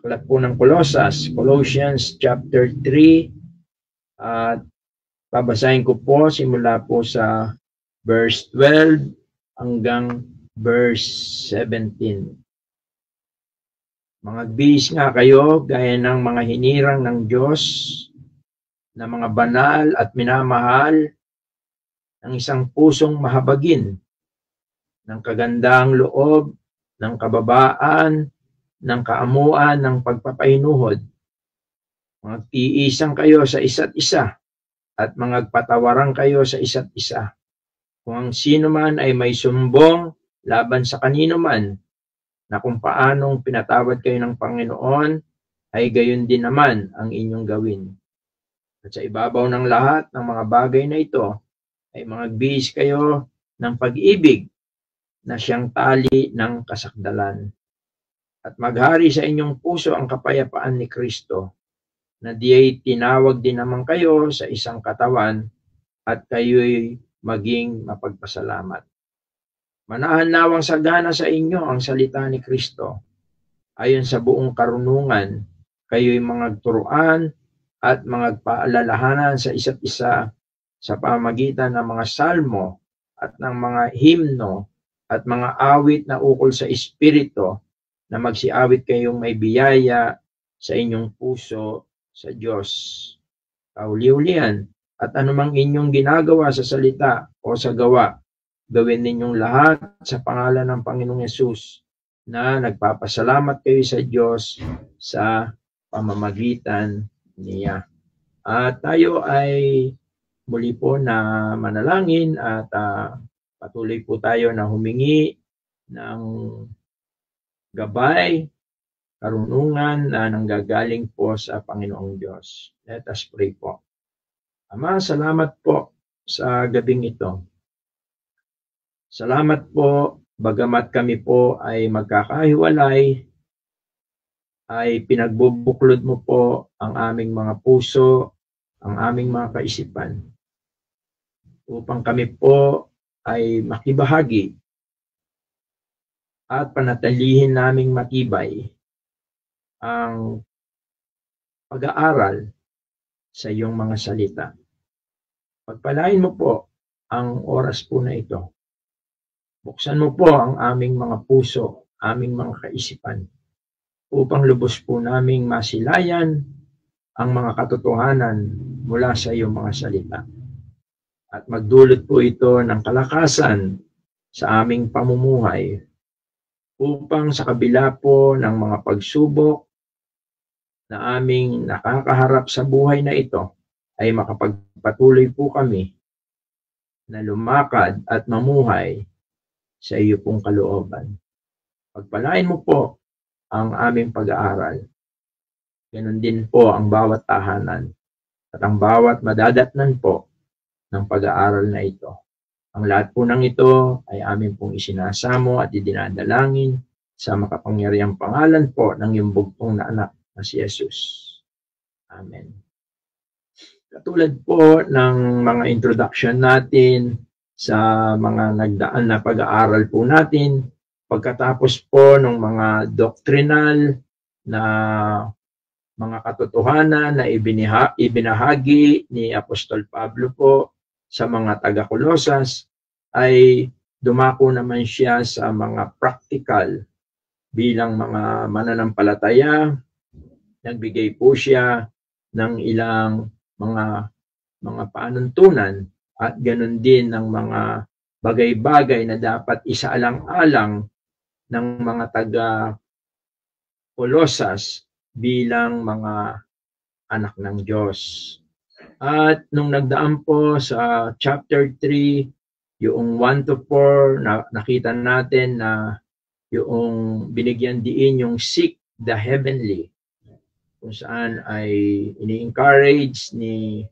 Aklat po ng Colossus, Colossians chapter 3, at babasahin ko po simula po sa verse 12 hanggang verse 17. Magbihis nga kayo gaya ng mga hinirang ng Diyos na mga banal at minamahal ng isang pusong mahabagin, ng kagandang loob, ng kababaan, ng kaamuan, ng pagpapahinuhod. Magtiisan kayo sa isa't isa at magpatawaran kayo sa isa't isa. Kung ang sino man ay may sumbong laban sa kanino man, na kung paanong pinatawad kayo ng Panginoon, ay gayon din naman ang inyong gawin. At sa ibabaw ng lahat ng mga bagay na ito, ay magbihis kayo ng pag-ibig na siyang tali ng kasakdalan. At maghari sa inyong puso ang kapayapaan ni Kristo, na diay tinawag din naman kayo sa isang katawan at kayo'y maging mapagpasalamat. Manahan nawang sagana sa inyo ang salita ni Kristo. Ayon sa buong karunungan, kayo'y magturuan at magpaalalahanan sa isa't isa sa pamagitan ng mga salmo at ng mga himno at mga awit na ukol sa Espiritu, na magsiawit kayong may biyaya sa inyong puso sa Diyos. Kauli-ulian, at anumang inyong ginagawa sa salita o sa gawa, gawin ninyong lahat sa pangalan ng Panginoong Yesus, na nagpapasalamat kayo sa Diyos sa pamamagitan niya. At tayo ay muli po na manalangin at patuloy po tayo na humingi ng gabay, karunungan na nanggagaling po sa Panginoong Diyos. Let us pray po. Ama, salamat po sa gabing ito. Salamat po, bagamat kami po ay magkakahiwalay, ay pinagbubuklod mo po ang aming mga puso, ang aming mga kaisipan, upang kami po ay makibahagi at panatilihin naming matibay ang pag-aaral sa iyong mga salita. Pagpalain mo po ang oras po na ito. Buksan mo po ang aming mga puso, aming mga kaisipan, upang lubos po naming masilayan ang mga katotohanan mula sa iyong mga salita. At magdulot po ito ng kalakasan sa aming pamumuhay, upang sa kabila po ng mga pagsubok na aming nakakaharap sa buhay na ito, ay makapagpatuloy po kami na lumakad at mamuhay sa iyo pong kalooban. Pagpalain mo po ang aming pag-aaral. Ganon din po ang bawat tahanan at ang bawat madadatnan po ng pag-aaral na ito. Ang lahat po ng ito ay amin pong isinasamo at idinadalangin sa makapangyarihang pangalan po ng iyong bugtong na anak na si Jesus. Amen. Katulad po ng mga introduction natin sa mga nagdaan na pag-aaral po natin, pagkatapos po ng mga doctrinal na mga katotohanan na ibinahagi ni Apostol Pablo po sa mga taga-Colosas, ay dumako naman siya sa mga practical bilang mga mananampalataya. Nagbigay po siya ng ilang mga panuntunan at ganoon din ng mga bagay-bagay na dapat isaalang-alang ng mga taga-Colosas bilang mga anak ng Diyos. At nung nagdaan po sa chapter 3, yung 1 to 4, nakita natin na yung binigyan diin yung seek the heavenly, kung saan ay ini-encourage ni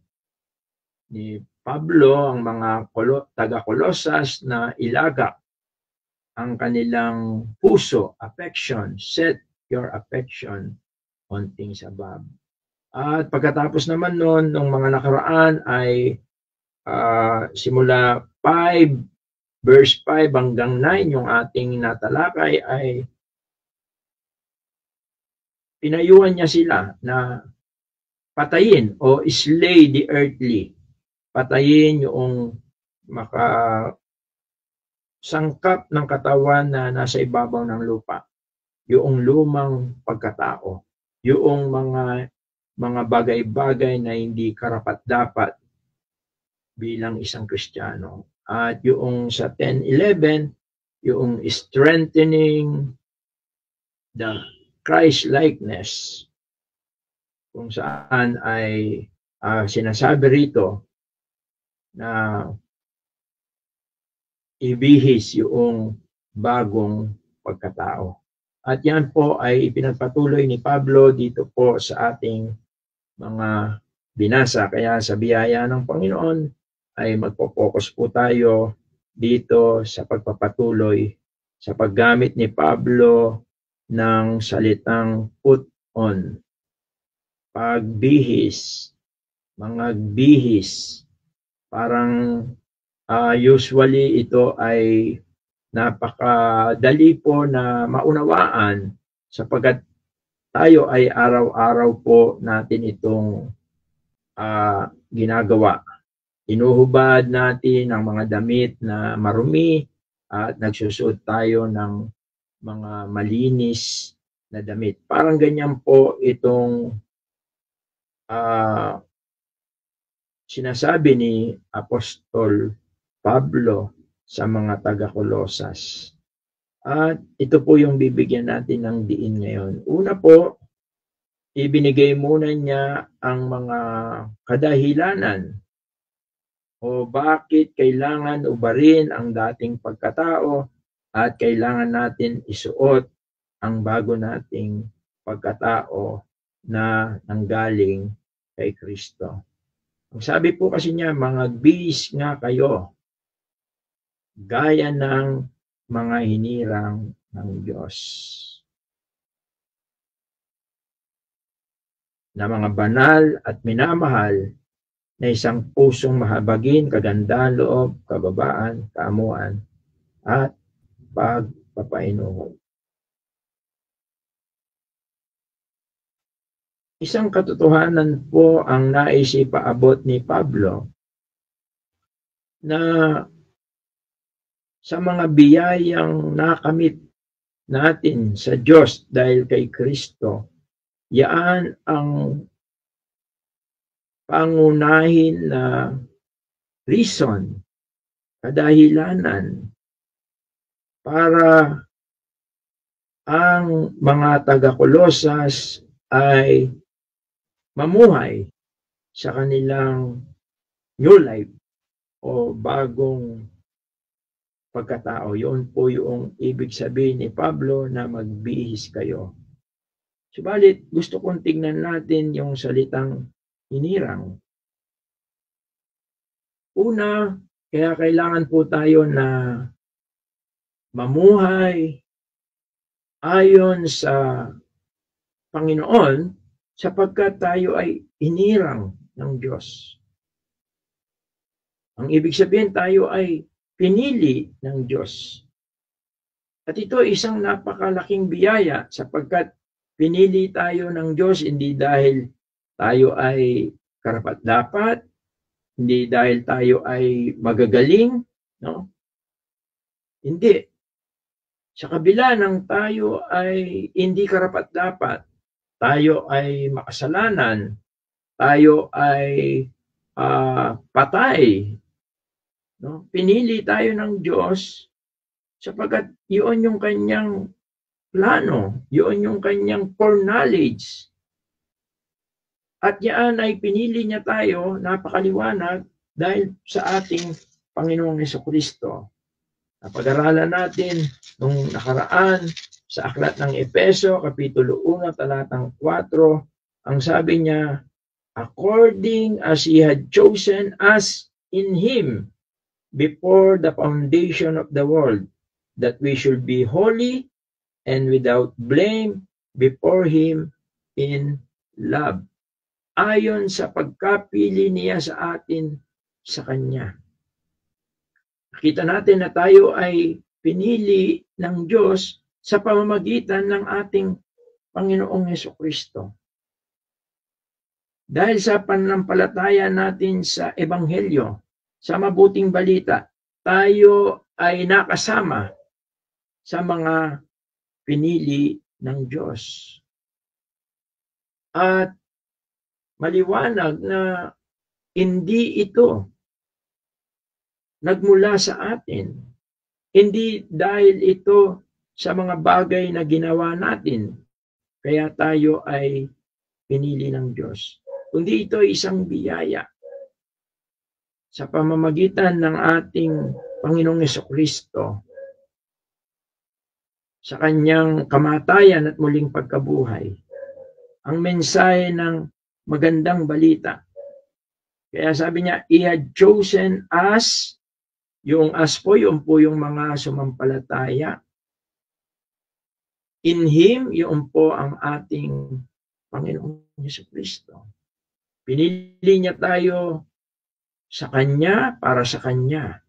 Pablo ang mga taga-Colosas na ilagak ang kanilang puso, affection, set your affection on things above. At pagkatapos naman noon, ng mga nakaraan ay simula 5, verse 5 hanggang 9, yung ating natalakay ay pinayuhan niya sila na patayin o slay the earthly. Patayin yung makasangkap ng katawan na nasa ibabaw ng lupa. Yung lumang pagkatao. Yung mga bagay-bagay na hindi karapat-dapat bilang isang Kristiyano. At yung sa 10:11, yung strengthening the Christ-likeness, kung saan ay sinasabi rito na ibihis yung bagong pagkatao. At yan po ay ipinagpatuloy ni Pablo dito po sa ating mga binasa. Kaya sa biyaya ng Panginoon ay magpo-focus po tayo dito sa pagpapatuloy sa paggamit ni Pablo ng salitang put on. Pagbihis, mga bihis. Parang usually ito ay napakadali po na maunawaan sapagkat tayo ay araw-araw po natin itong ginagawa. Inuhubad natin ang mga damit na marumi at nagsusuot tayo ng mga malinis na damit. Parang ganyan po itong sinasabi ni Apostol Pablo sa mga taga-Kolosas. At ito po yung bibigyan natin ng diin ngayon. Una po, ibinigay muna niya ang mga kadahilanan o bakit kailangan ubarin ang dating pagkatao at kailangan natin isuot ang bago nating pagkatao na nanggaling kay Kristo. Ang sabi po kasi niya, mga bis nga kayo, gaya ng mga hinirang ng Diyos. Na mga banal at minamahal na isang pusong mahabagin, kagandahan loob, kababaan, kaamuan, at pagpapainuhod. Isang katotohanan po ang naisipaabot ni Pablo na sa mga biyayang nakamit natin sa Diyos dahil kay Kristo, yaan ang pangunahin na reason, kadahilanan para ang mga taga-Kolosas ay mamuhay sa kanilang new life o bagong pagkatao. Yun po yung ibig sabihin ni Pablo na magbihis kayo. Subalit, gusto kong tingnan natin yung salitang hinirang. Una, kaya kailangan po tayo na mamuhay ayon sa Panginoon sapagkat tayo ay hinirang ng Diyos. Ang ibig sabihin, tayo ay pinili ng Diyos. At ito isang napakalaking biyaya sapagkat pinili tayo ng Diyos hindi dahil tayo ay karapat-dapat, hindi dahil tayo ay magagaling, no? Hindi. Sa kabila ng tayo ay hindi karapat-dapat, tayo ay makasalanan, tayo ay patay, no? Pinili tayo ng Diyos sapagkat yun yung kanyang plano, yun yung kanyang foreknowledge. At yan ay pinili niya tayo, napakaliwanag, dahil sa ating Panginoong Jesucristo. Napag-aralan natin nung nakaraan sa aklat ng Efeso, Kapitulo 1, talatang 4, ang sabi niya, according as He had chosen us in Him before the foundation of the world, that we should be holy and without blame before Him in love. Ayon sa pagkapili niya sa atin sa Kanya. Nakita natin na tayo ay pinili ng Diyos sa pamamagitan ng ating Panginoong Hesukristo. Dahil sa pananampalataya natin sa Ebanghelyo, sa mabuting balita, tayo ay nakasama sa mga pinili ng Diyos. At maliwanag na hindi ito nagmula sa atin. Hindi dahil ito sa mga bagay na ginawa natin, kaya tayo ay pinili ng Diyos. Kundi ito ay isang biyaya sa pamamagitan ng ating Panginoong Hesukristo sa kanyang kamatayan at muling pagkabuhay. Ang mensahe ng magandang balita. Kaya sabi niya, He had chosen us, yung us po, yung mga sumampalataya. In Him, yung po ang ating Panginoong Hesukristo. Pinili niya tayo sa Kanya, para sa Kanya.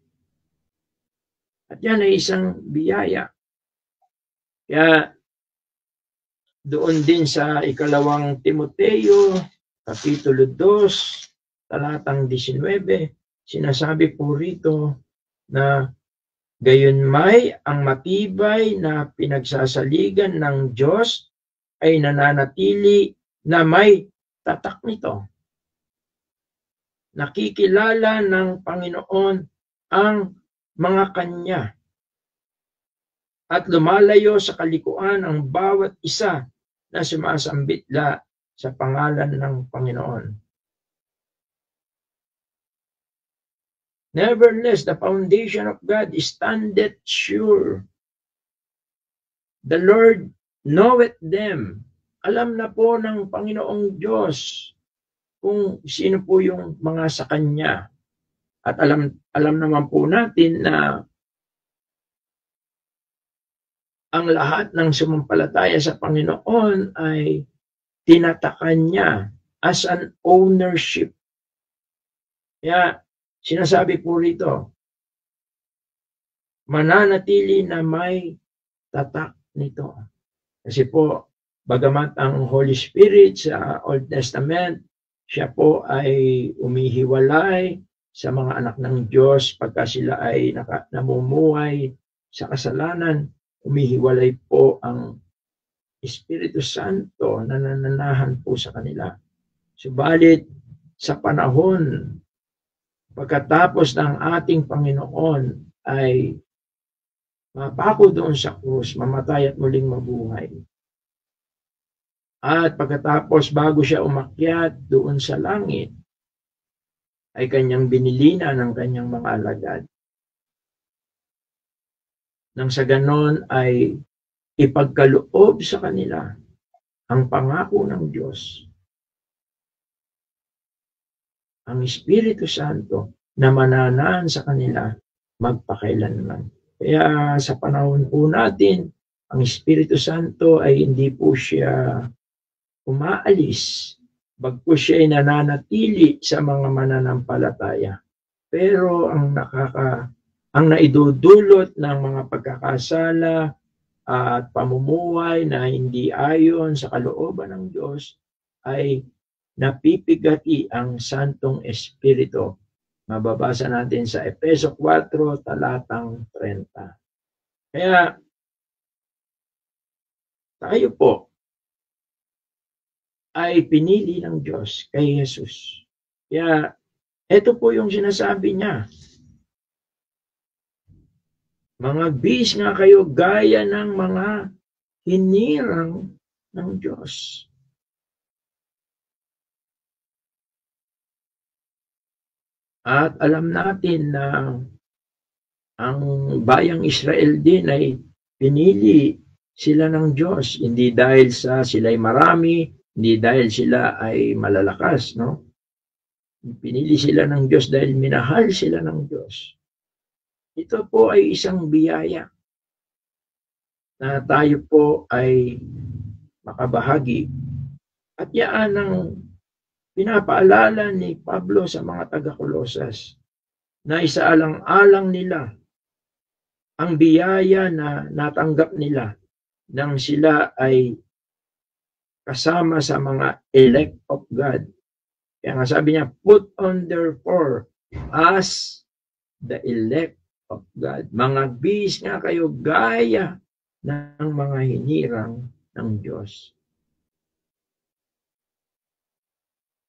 At yan ay isang biyaya. Kaya doon din sa ikalawang Timoteo, Kapitulo 2, talatang 19, sinasabi po rito na gayunmay ang matibay na pinagsasaligan ng Diyos ay nananatili na may tatak nito. Nakikilala ng Panginoon ang mga kanya at lumalayo sa kalikuan ang bawat isa na sumasambitla sa pangalan ng Panginoon. Nevertheless, the foundation of God standeth sure. The Lord knoweth them. Alam na po ng Panginoong Diyos kung sino po yung mga sa Kanya. At alam naman po natin na ang lahat ng sumampalataya sa Panginoon ay tinatakan niya as an ownership. Kaya sinasabi po rito, mananatili na may tatak nito. Kasi po, bagamat ang Holy Spirit sa Old Testament, siya po ay umihiwalay sa mga anak ng Diyos pagka sila ay namumuhay sa kasalanan, umihiwalay po ang Espiritu Santo na nananahan po sa kanila. Subalit sa panahon pagkatapos ng ating Panginoon ay mapako doon sa krus, mamatay at muling mabuhay. At pagkatapos bago siya umakyat doon sa langit, ay kanyang binilina ng kanyang mga alagad. Nang sa ganon ay ipagkaloob sa kanila ang pangako ng Diyos. Ang Espiritu Santo na mananahan sa kanila magpakailanman. Kaya sa panahon po natin, ang Espiritu Santo ay hindi po siya umaalis, bagkus siya ay nananatili sa mga mananampalataya. Pero ang naidudulot ng mga pagkakasala at pamumuhay na hindi ayon sa kalooban ng Diyos ay napipigati ang Santong Espiritu. Mababasa natin sa Efeso 4, talatang 30. Kaya tayo po ay pinili ng Diyos kay Jesus. Kaya ito po yung sinasabi niya. Mga bis nga kayo gaya ng mga hinirang ng Diyos. At alam natin na ang bayang Israel din ay pinili sila ng Diyos. Hindi dahil sila'y marami, hindi dahil sila ay malalakas, no? Pinili sila ng Diyos dahil minahal sila ng Diyos. Ito po ay isang biyaya na tayo po ay makabahagi. At yan ang pinapaalala ni Pablo sa mga taga-Kolosas na isaalang-alang nila ang biyaya na natanggap nila nang sila ay kasama sa mga elect of God. Kaya nga sabi niya, put on therefore as the elect of God. Mga bis nga kayo gaya ng mga hinirang ng Diyos.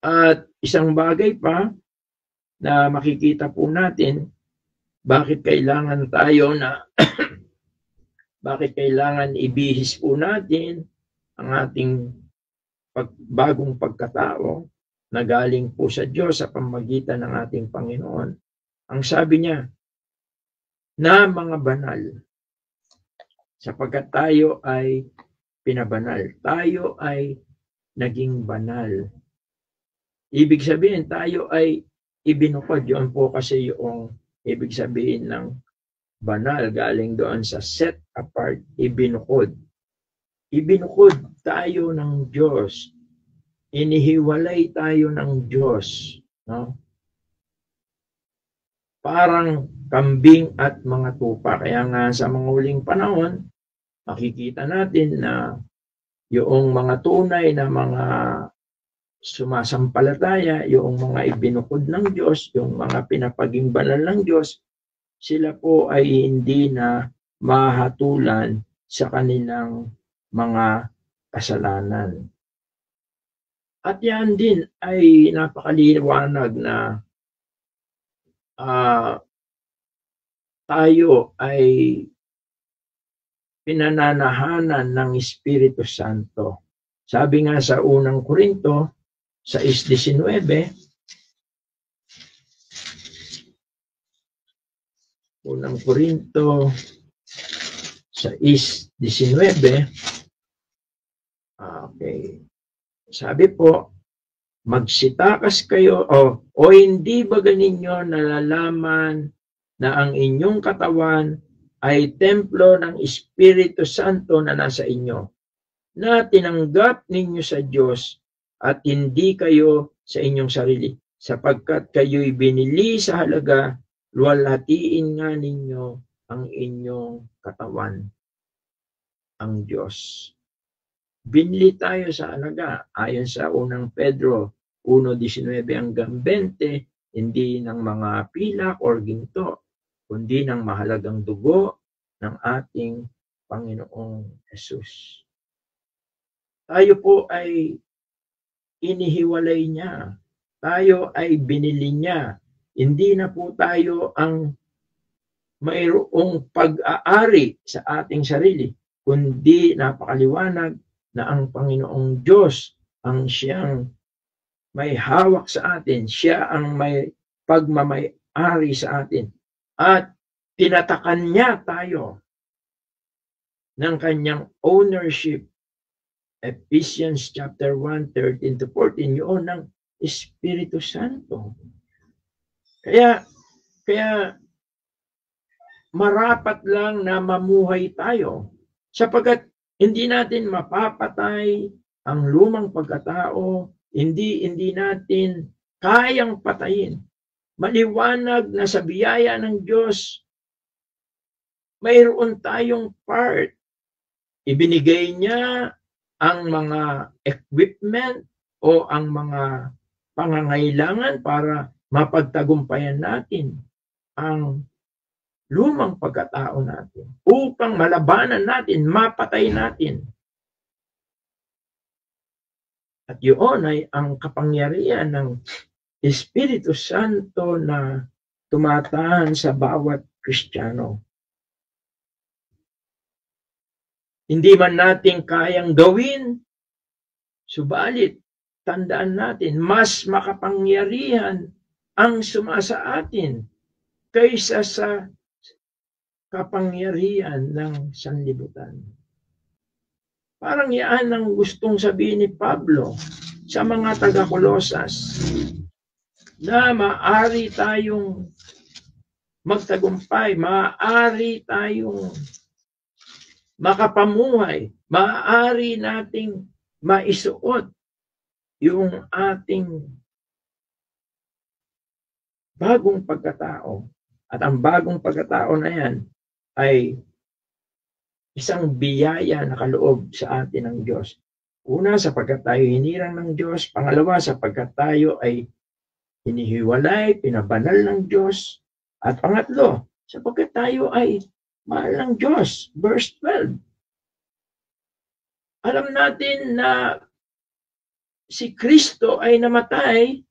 At isang bagay pa na makikita po natin, bakit kailangan tayo na bakit kailangan ibihis po natin ang ating bagong pagkatao na galing po sa Diyos sa pamamagitan ng ating Panginoon. Ang sabi niya, na mga banal, sapagkat tayo ay pinabanal. Tayo ay naging banal. Ibig sabihin, tayo ay ibinukod. Yun po kasi yung ibig sabihin ng banal, galing doon sa set apart, ibinukod. Ibinukod tayo ng Diyos. Inihiwalay tayo ng Diyos. No? Parang kambing at mga tupa. Kaya nga sa mga huling panahon, makikita natin na yung mga tunay na mga sumasampalataya, yung mga ibinukod ng Diyos, yung mga pinapaging banal ng Diyos, sila po ay hindi na mahatulan sa kanilang mga kasalanan. At yan din ay napakaliwanag na tayo ay pinananahanan ng Espiritu Santo. Sabi nga sa unang Korinto, 6:19, unang Korinto 6:19, okay. Sabi po, magsitakas kayo o hindi ba ganinyo nalalaman na ang inyong katawan ay templo ng Espiritu Santo na nasa inyo, na tinanggap ninyo sa Diyos at hindi kayo sa inyong sarili, sapagkat kayo'y binili sa halaga, luwalhatiin nga ninyo ang inyong katawan, ang Diyos. Binili tayo sa halaga, ayon sa unang Pedro 1:19 hanggang 20, hindi ng mga pilak o ginto, kundi ng mahalagang dugo ng ating Panginoong Jesus. Tayo po ay inihiwalay niya. Tayo ay binili niya. Hindi na po tayo ang mayroong pag-aari sa ating sarili, kundi napakaliwanag na ang Panginoong Diyos ang siyang may hawak sa atin. Siya ang may pagmamay-ari sa atin. At tinatakan niya tayo ng kanyang ownership. Ephesians chapter 1:13-14, yun ng Espiritu Santo. Kaya marapat lang na mamuhay tayo, sapagkat hindi natin mapapatay ang lumang pagkatao, hindi natin kayang patayin. Maliwanag na sa biyaya ng Diyos, mayroon tayong part. Ibinigay niya ang mga equipment o ang mga pangangailangan para mapagtagumpayan natin ang lumang pagkatao natin, upang malabanan natin, mapatay natin. At yun ay ang kapangyarihan ng Espiritu Santo na tumatahan sa bawat Kristiyano. Hindi man natin kayang gawin, subalit tandaan natin, mas makapangyarihan ang sumasa atin kaysa sa kapangyarihan ng sanlibutan. Parang yan ang gustong sabihin ni Pablo sa mga taga-Kolosas, na maaari tayong magtagumpay, maaari tayong makapamuhay, maaari nating maisuot yung ating bagong pagkatao. At ang bagong pagkatao na yan ay isang biyaya na kaloob sa atin ng Diyos. Una, sapagkat tayo hinirang ng Diyos. Pangalawa, sapagkat tayo ay hinihiwalay, pinabanal ng Diyos. At pangatlo, sapagkat tayo ay mahal ng Diyos. Verse 12. Alam natin na si Kristo ay namatay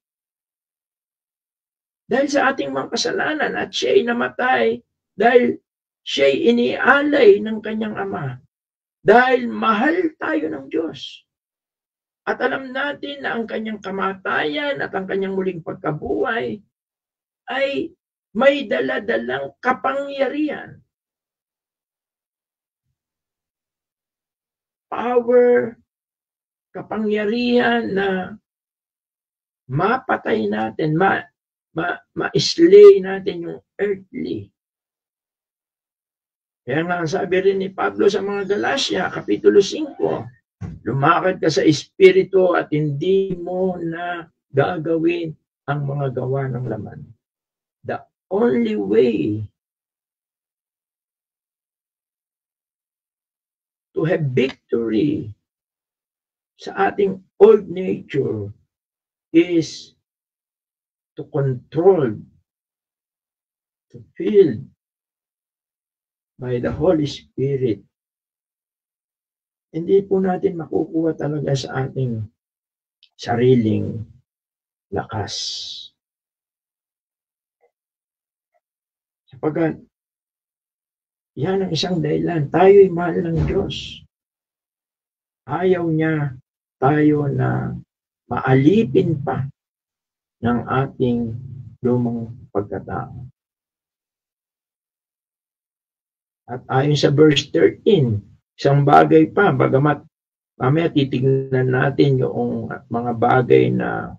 dahil sa ating mga kasalanan at siya ay namatay dahil siya ay inialay ng kanyang Ama. Dahil mahal tayo ng Diyos. At alam natin na ang kanyang kamatayan at ang kanyang muling pagkabuhay ay may dala-dalang kapangyarihan. Power, kapangyarihan na mapatay natin, ma-slay natin yung earthly. Kaya nga sabi rin ni Pablo sa mga Galacia, Kapitulo 5, lumakad ka sa Espiritu at hindi mo na gagawin ang mga gawa ng laman. The only way to have victory sa ating old nature is to control, to feel by the Holy Spirit. Hindi po natin makukuha talaga sa ating sariling lakas. Sapagkat yan ang isang dahilan. Tayo'y mahal ng Diyos. Ayaw niya tayo na maalipin pa ng ating lumang pagkatao. At ayon sa verse 13, isang bagay pa, bagamat mamaya titignan natin yung mga bagay na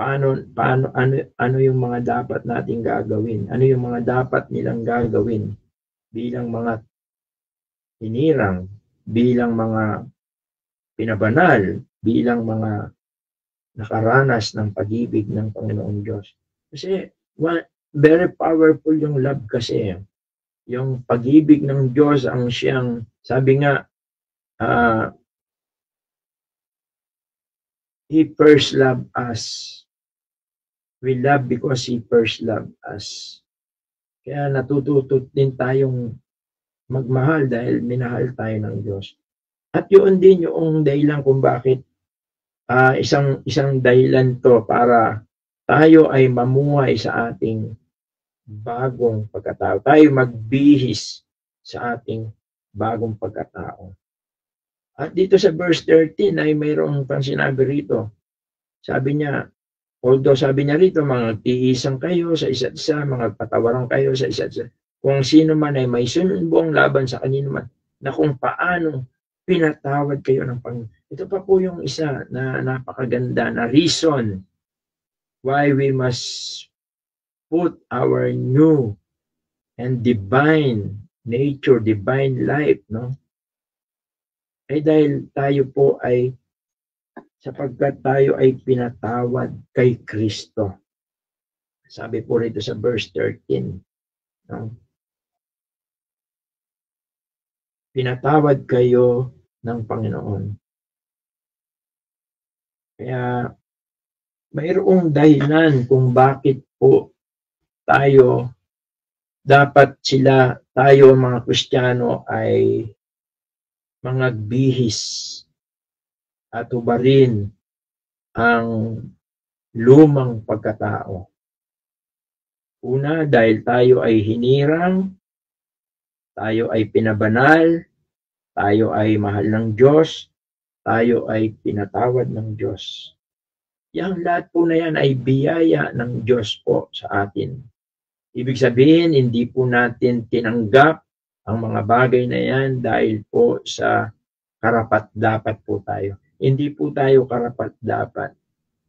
ano yung mga dapat nating gagawin, ano yung mga dapat nilang gagawin bilang mga hinirang, bilang mga pinabanal, bilang mga nakaranas ng pag-ibig ng Panginoong Diyos. Kasi very powerful yung love kasi. Yung pag-ibig ng Diyos ang siyang, sabi nga, He first loved us. We love because He first loved us. Kaya natututo din tayong magmahal dahil minahal tayo ng Diyos. At yun din yung dahilan kung bakit isang dahilan to para tayo ay mamuhay sa ating bagong pagkatao. Tayo magbihis sa ating bagong pagkatao. At dito sa verse 13 ay mayroong pang sinabi rito. Sabi niya, although sabi niya rito, mga tiisang kayo sa isa't isa, mga patawaran kayo sa isa't isa. Kung sino man ay may sunumbong laban sa kanino man, na kung paano pinatawad kayo ng Panginoon. Ito pa po yung isa na napakaganda na reason why we must put our new and divine nature, divine life, no? Ay dahil tayo po ay, sapagkat tayo ay pinatawad kay Kristo. Sabi po rito sa verse 13, no? Pinatawad kayo ng Panginoon. Kaya mayroong dahilan kung bakit po tayo tayo mga Kristiyano ay mga bihis at ubarin ang lumang pagkatao. Una, dahil tayo ay hinirang, tayo ay pinabanal, tayo ay mahal ng Diyos, tayo ay pinatawad ng Diyos. Yang lahat po na yan ay biyaya ng Diyos po sa atin. Ibig sabihin, hindi po natin tinanggap ang mga bagay na yan dahil po sa karapat-dapat po tayo. Hindi po tayo karapat-dapat.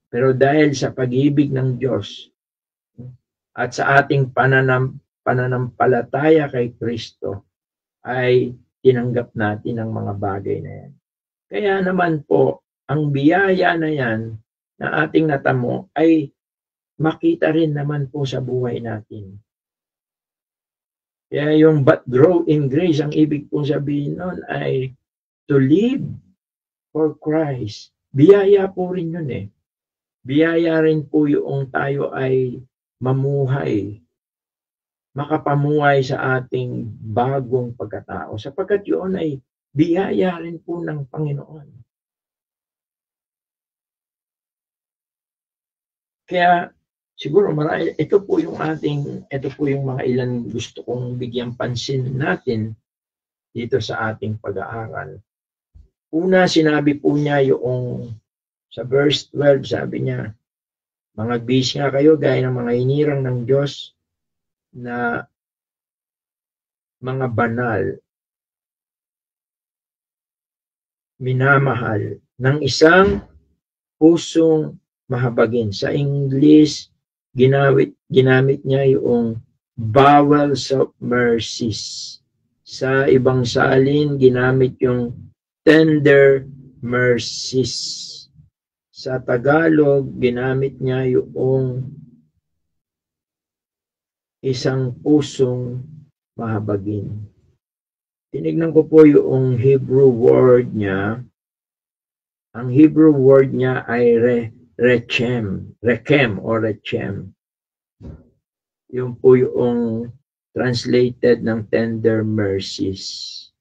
Pero dahil sa pag-ibig ng Diyos at sa ating pananampalataya kay Kristo, ay tinanggap natin ang mga bagay na yan. Kaya naman po, ang biyaya na yan na ating natamo ay makita rin naman po sa buhay natin. Kaya yung but grow in grace, ang ibig pong sabihin nun ay to live for Christ. Biyaya po rin yun eh. Biyaya rin po yung tayo ay mamuhay, makapamuhay sa ating bagong pagkatao. Sapagkat yun ay biyaya rin po ng Panginoon. Kaya siguro marami, ito po yung mga ilan gusto kong bigyang pansin natin dito sa ating pag-aaral. Una, sinabi po niya yung sa verse 12, sabi niya, magbihis nga kayo gaya ng mga hinirang ng Diyos na mga banal, minamahal, ng isang pusong mahabagin. Sa English, ginamit niya yung bowels of mercies. Sa ibang salin, ginamit yung tender mercies. Sa Tagalog, ginamit niya yung isang pusong mahabagin. Tinignan ko po yung Hebrew word niya. Ang Hebrew word niya ay rechem or rechem. Yung po yung translated ng tender mercies.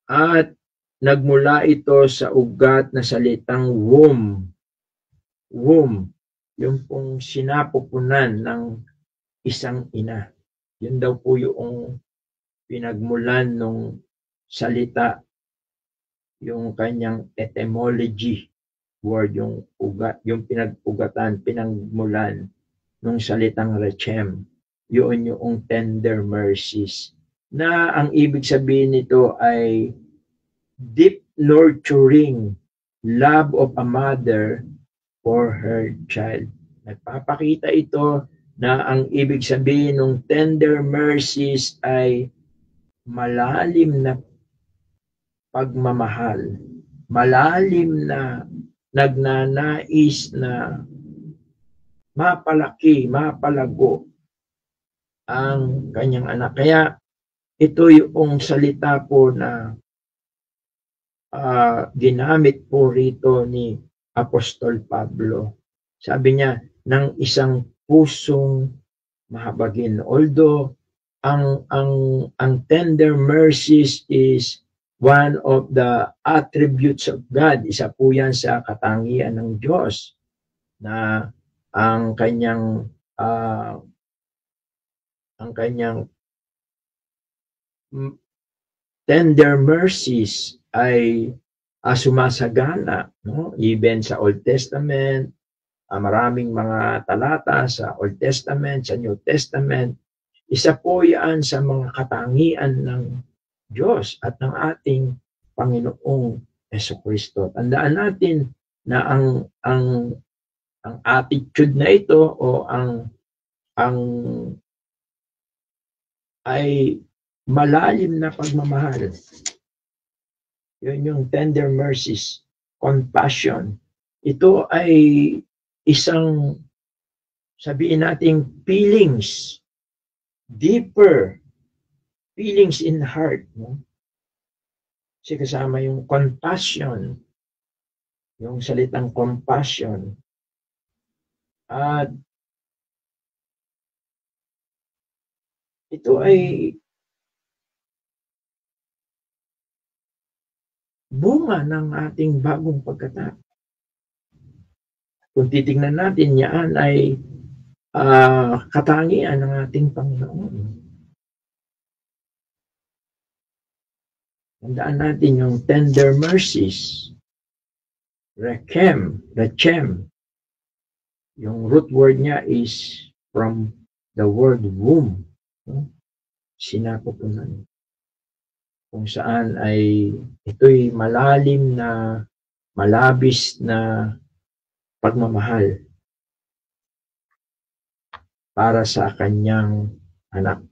At nagmula ito sa ugat na salitang womb. Womb, yung pong sinapupunan ng isang ina. Yun daw po yung pinagmulan ng salita, yung kanyang etymology word, yung ugat, yung pinagmulan ng salitang rechem. Yun yung tender mercies. Na ang ibig sabihin nito ay deep nurturing love of a mother for her child. Nagpapakita ito na ang ibig sabihin ng tender mercies ay malalim na pagmamahal, malalim na nagnanais na mapalaki, mapalago ang kanyang anak. Kaya ito yung salita po na ginamit po rito ni Apostol Pablo. Sabi niya, ng isang pusong mahabagin. Although ang tender mercies is one of the attributes of God. Isa po yan sa katangian ng Diyos na ang kanyang tender mercies ay sumasagana, no? Even sa Old Testament, maraming mga talata sa Old Testament, sa New Testament, isa po yan sa mga katangian ng Diyos at ng ating Panginoong Jesucristo. Tandaan natin na ang attitude na ito o ay malalim na pagmamahal. Yun yung tender mercies, compassion. Ito ay isang, sabihin nating feelings, deeper feelings in heart. No? Kasi kasama yung compassion, yung salitang compassion. At ito ay bunga ng ating bagong pagkatao. Kung titingnan natin, yan ay katangian ng ating Panginoon. Tandaan natin yung tender mercies, rechem. Yung root word niya is from the word womb. Sinapupunan. Kung saan ay ito'y malalim na, malabis na pagmamahal para sa kanyang anak.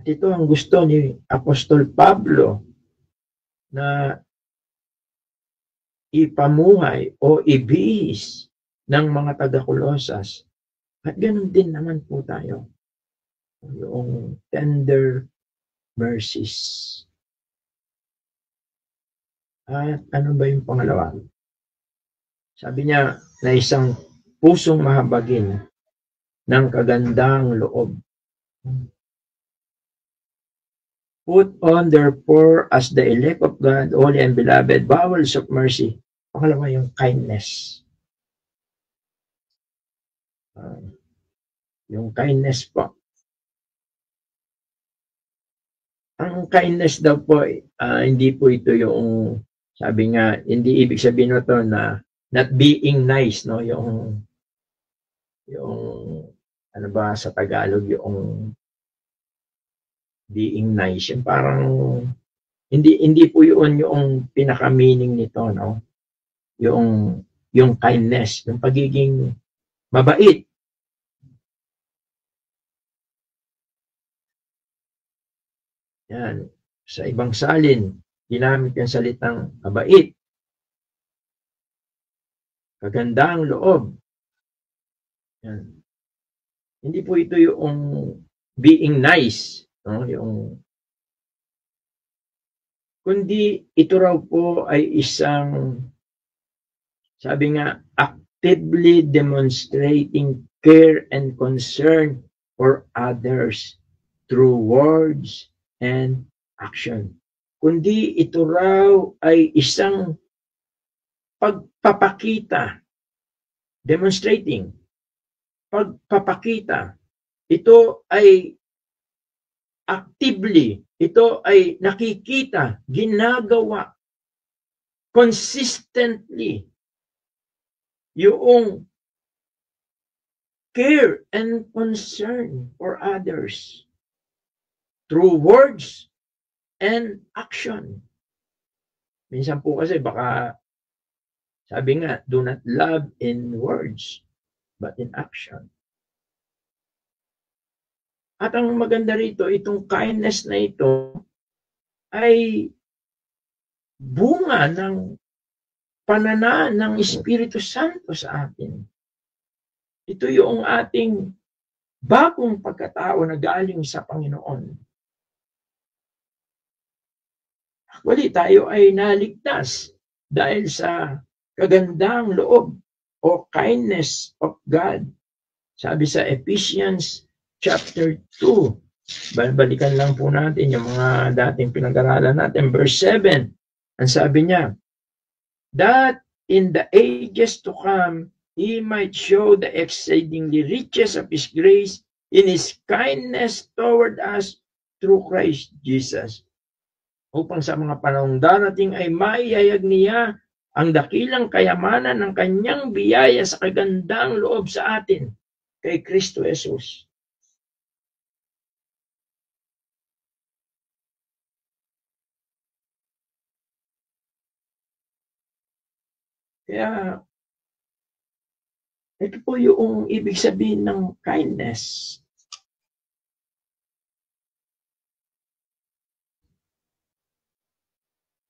At ito ang gusto ni Apostol Pablo na ipamuhay o ibihis ng mga taga-Kolosas. At ganun din naman po tayo. Yung tender mercies. At ano ba yung pangalawa? Sabi niya na isang pusong mahabagin ng kagandang loob. Put on therefore as the elect of God, holy and beloved, bowels of mercy. Pangalawa yung kindness. Yung kindness po. Ang kindness daw po, hindi po ito yung, sabi nga, hindi ibig sabihin nito na not being nice, no? Yung ano ba sa Tagalog, yung being nice. Yung parang, hindi po yun yung pinaka-meaning nito, no? Yung kindness, yung pagiging mabait. Yan. Sa ibang salin, ginamit yung salitang mabait. Kagandang loob. Yan. Hindi po ito yung being nice, no? Kundi ito raw po ay isang, sabi nga, actively demonstrating care and concern for others through words and action. Kundi ito raw ay isang pagpapakita, demonstrating, pagpapakita. Ito ay actively, ito ay nakikita, ginagawa, consistently, yung care and concern for others through words and action. Minsan po kasi baka, sabi nga, do not love in words, but in action. At ang maganda rito, itong kindness na ito ay bunga ng pananaan ng Espiritu Santo sa atin. Ito yung ating bagong pagkatao na galing sa Panginoon. Actually, tayo ay naligtas dahil sa kagandang loob o kindness of God. Sabi sa Ephesians chapter 2, balikan lang po natin yung mga dating pinag-aralan natin. Verse 7, ang sabi niya, that in the ages to come, He might show the exceedingly riches of His grace in His kindness toward us through Christ Jesus. Upang sa mga panahong darating ay maiyayag niya ang dakilang kayamanan ng kanyang biyaya sa kagandang loob sa atin kay Kristo Jesus. Kaya, ito po yung ibig sabihin ng kindness.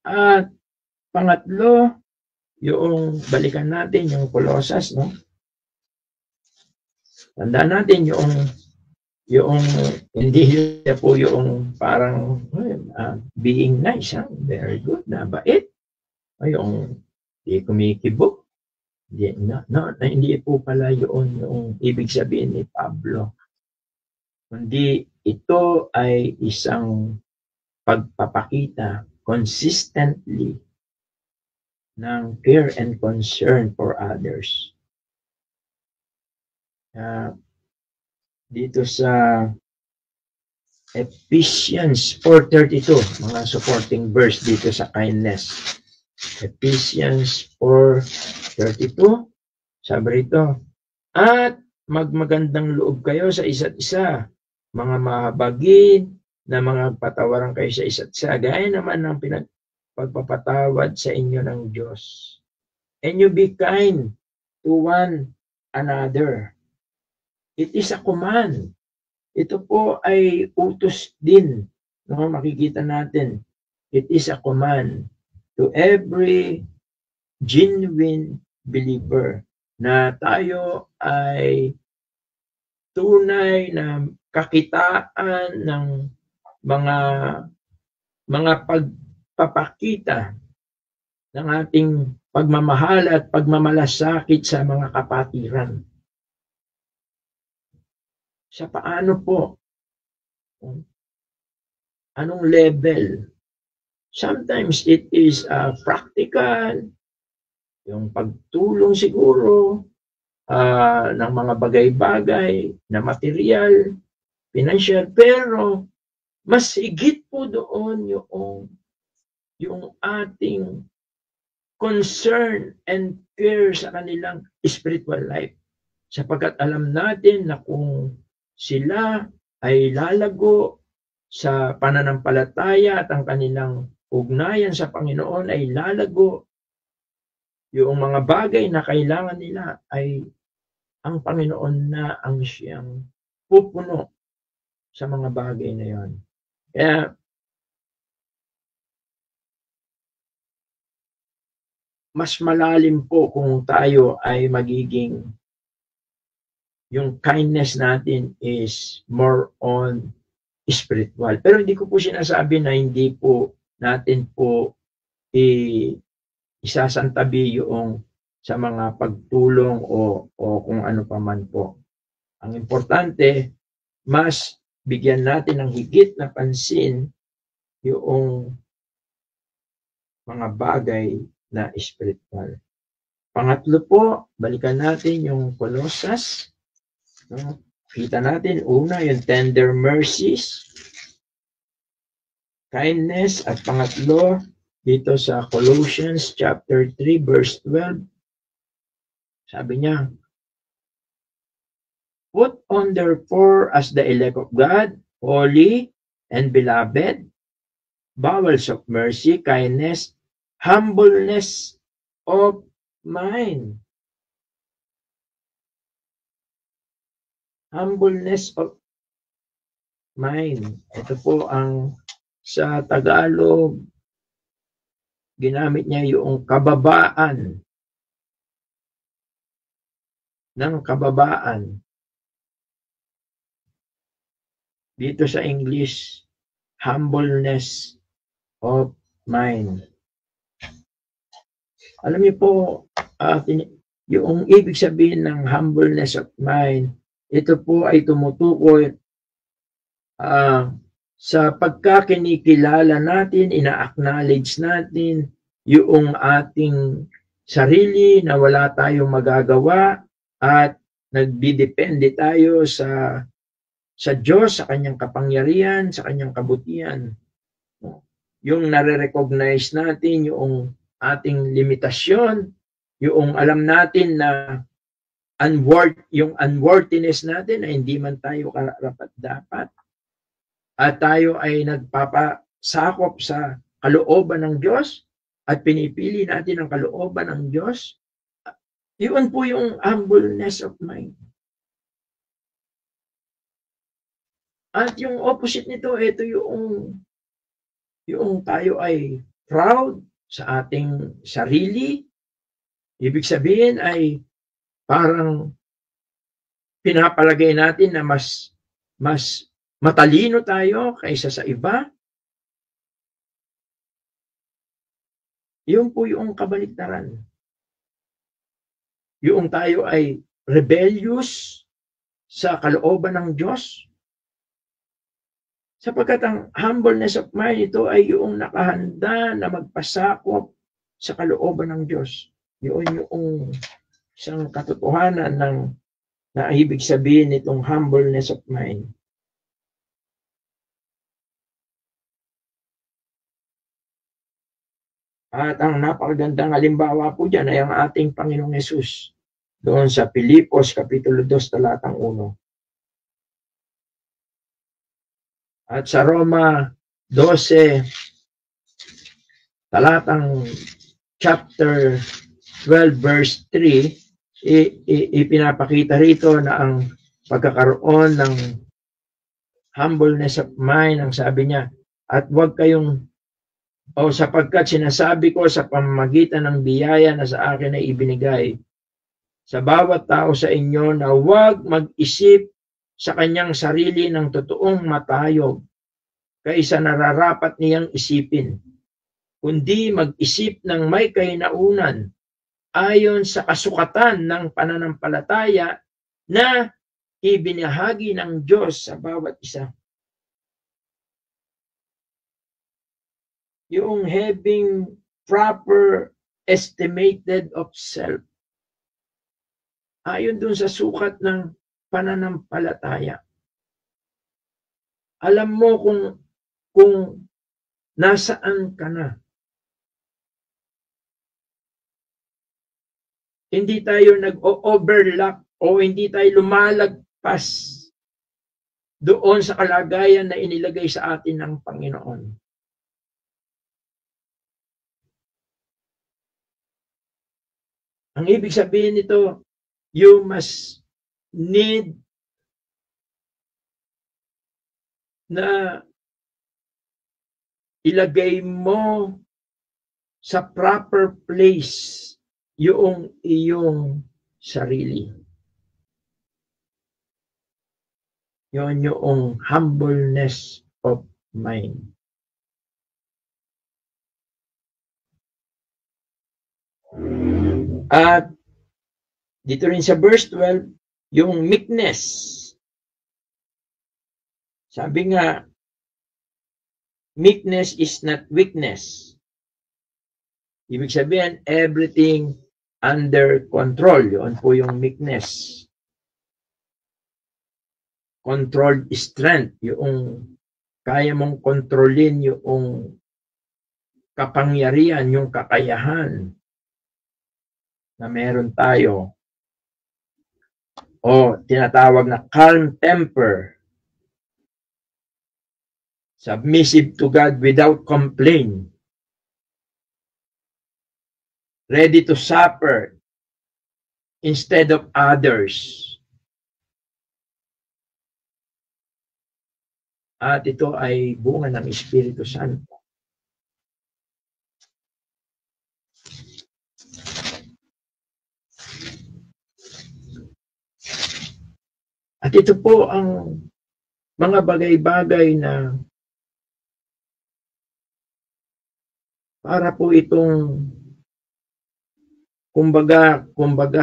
At pangatlo, yung balikan natin yung Colossus, no? Tandaan natin yung hindi po yung parang being nice, ha? Very good, na bait. Yung hindi kumikibok. Hindi po pala yung ibig sabihin ni Pablo. Kundi ito ay isang pagpapakita consistently ng care and concern for others. Dito sa Ephesians 4:32, mga supporting verse dito sa kindness. Ephesians 4:32, sabi rito, at magmagandang loob kayo sa isa't isa, mga mahabagin na mga patawaran kayo sa isa't isa, gaya naman ng pagpapatawad sa inyo ng Diyos. And you be kind to one another. It is a command. Ito po ay utos din. No? Makikita natin. It is a command to every genuine believer na tayo ay tunay na kakitaan ng mga pagpapakita ng ating pagmamahal at pagmamalasakit sa mga kapatiran. Sa paano po? Anong level? Sometimes it is practical, yung pagtulong siguro ng mga bagay-bagay na material, financial, pero mas higit po doon yung ating concern and care sa kanilang spiritual life. Sapagkat alam natin na kung sila ay lalago sa pananampalataya at ang kanilang ugnayan sa Panginoon ay lalago, yung mga bagay na kailangan nila ay ang Panginoon na ang siyang pupuno sa mga bagay na yon. Kaya mas malalim po kung tayo ay magiging, yung kindness natin is more on spiritual. Pero hindi ko po sinasabi na hindi po natin po isasantabi yung sa mga pagtulong o kung ano pa man po. Ang importante, mas bigyan natin ng higit na pansin yung mga bagay na spiritual. Pangatlo po, balikan natin yung Colossus. Kita natin, una, yung tender mercies, kindness, at pangatlo, dito sa Colossians chapter 3, verse 12, sabi niya, put on therefore as the elect of God, holy and beloved, bowels of mercy, kindness, humbleness of mind. Humbleness of mind. Ito po ang sa Tagalog, ginamit niya yung kababaan. Ng kababaan. Dito sa English, humbleness of mind. Alam niyo po, yung ibig sabihin ng humbleness of mind, ito po ay tumutukoy sa pagkakinikilala natin, ina-acknowledge natin yung ating sarili na wala tayong magagawa at nagdidepende tayo sa Diyos, sa kanyang kapangyarihan, sa kanyang kabutihan. Yung nare-recognize natin yung ating limitasyon, yung alam natin na yung unworthiness natin na hindi man tayo karapat-dapat at tayo ay nagpapasakop sa kalooban ng Diyos at pinipili natin ang kalooban ng Diyos. Yun po yung humbleness of mind. At yung opposite nito, ito yung tayo ay proud sa ating sarili. Ibig sabihin ay parang pinapalagay natin na mas matalino tayo kaysa sa iba. Yun po yung kabaliktaran. Yung tayo ay rebellious sa kalooban ng Diyos. Sapagkat ang humbleness of mind, ito ay yung nakahanda na magpasakop sa kalooban ng Diyos. Yun yung isang katotohanan na ibig sabihin nitong humbleness of mind. At ang napakagandang halimbawa po dyan ay ang ating Panginoong Hesus doon sa Pilipos, Kapitulo 2, talatang 1. At sa Roma 12, talatang chapter 12, verse 3, ipinapakita rito na ang pagkakaroon ng humbleness of mind, ang sabi niya, at huwag kayong, sapagkat sinasabi ko sa pamamagitan ng biyaya na sa akin ay ibinigay sa bawat tao sa inyo na huwag mag-isip sa kanyang sarili ng totoong matayog kaysa nararapat niyang isipin. kundi mag-isip ng may kahinaunan ayon sa kasukatan ng pananampalataya na ibinahagi ng Diyos sa bawat isa. Yung having proper estimated of self. Ayon dun sa sukat ng pananampalataya. Alam mo kung nasaan ka na. Hindi tayo nag-overlap o hindi tayo lumalagpas doon sa kalagayan na inilagay sa atin ng Panginoon. Ang ibig sabihin nito, you must need na ilagay mo sa proper place yung iyong sarili. Yun yung humbleness of mind. At dito rin sa verse 12, yung meekness. Sabi nga, meekness is not weakness. Ibig sabihin, everything under control. Yun po yung meekness. Controlled strength. Yung kaya mong kontrolin yung kapangyarihan, yung kakayahan na meron tayo. O tinatawag na calm temper. Submissive to God without complaint. Ready to suffer instead of others. At ito ay bunga ng Espiritu Santo. At ito po ang mga bagay-bagay na para po itong kumbaga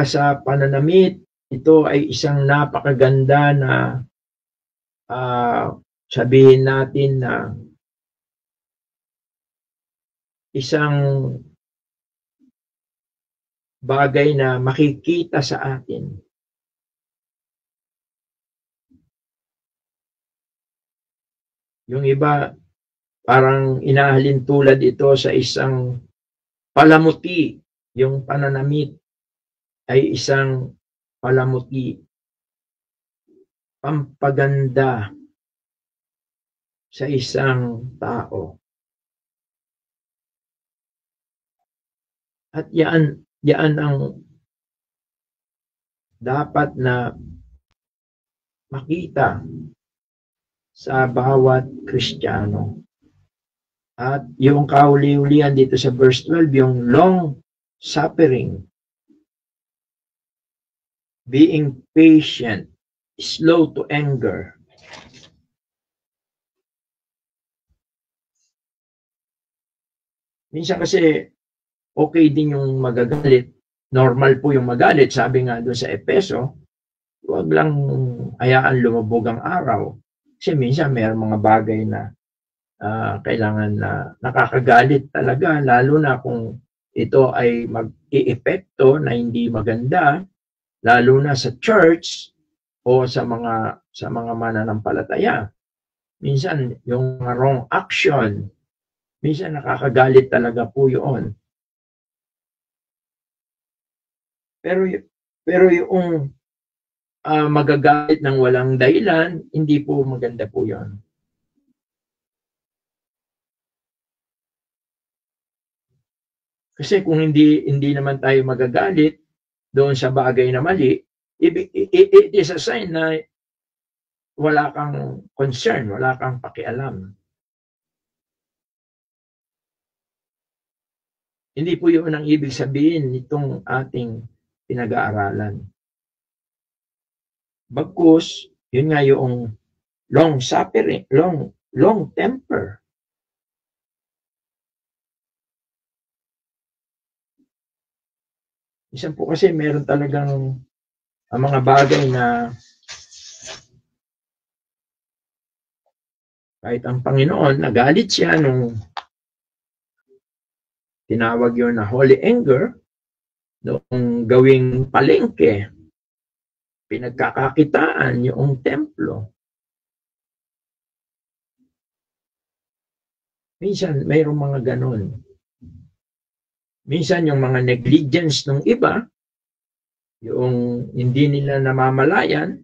sa pananamit, ito ay isang napakaganda na sabihin natin na isang bagay na makikita sa atin. Yung iba, parang inahalin tulad ito sa isang palamuti. Yung pananamit ay isang palamuti. Pampaganda sa isang tao. At yan ang dapat na makita sa bawat Kristiyano. At yung kauli-ulian dito sa verse 12, yung long suffering, being patient, slow to anger. Minsan kasi okay din yung magagalit. Normal po yung magalit. Sabi nga doon sa Epeso, huwag lang hayaan lumubog ang araw. Kasi minsan mayroong mga bagay na kailangan na nakakagalit talaga, lalo na kung ito ay mag-i-epekto na hindi maganda, lalo na sa church o sa mga mananampalataya. Minsan yung wrong action, minsan nakakagalit talaga po yun. Pero yung magagalit ng walang dahilan, hindi po maganda po yun. Kasi kung hindi naman tayo magagalit doon sa bagay na mali, it is a sign na wala kang concern, wala kang pakialam. Hindi po yun ang ibig sabihin nitong ating pinag-aaralan. Bagkus, yun nga yung long suffering, long temper. Minsan po kasi meron talagang ang mga bagay na kahit ang Panginoon, nagalit siya nung tinawag yun na holy anger, noong gawing palengke, pinagkakakitaan yung templo. Minsan, mayroong mga ganon. Minsan, yung mga negligence ng iba, yung hindi nila namamalayan,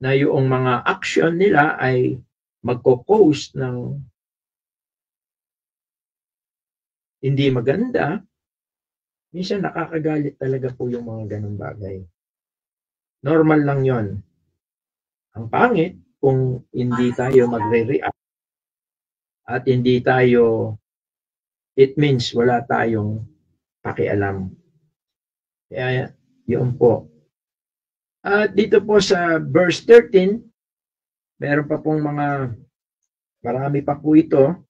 na yung mga action nila ay magko-cause ng hindi maganda, minsan nakakagalit talaga po yung mga ganong bagay. Normal lang yon. Ang pangit kung hindi tayo magre-react at hindi tayo, it means wala tayong pakialam. Kaya yun po. At dito po sa verse 13, meron pa pong marami pa po ito.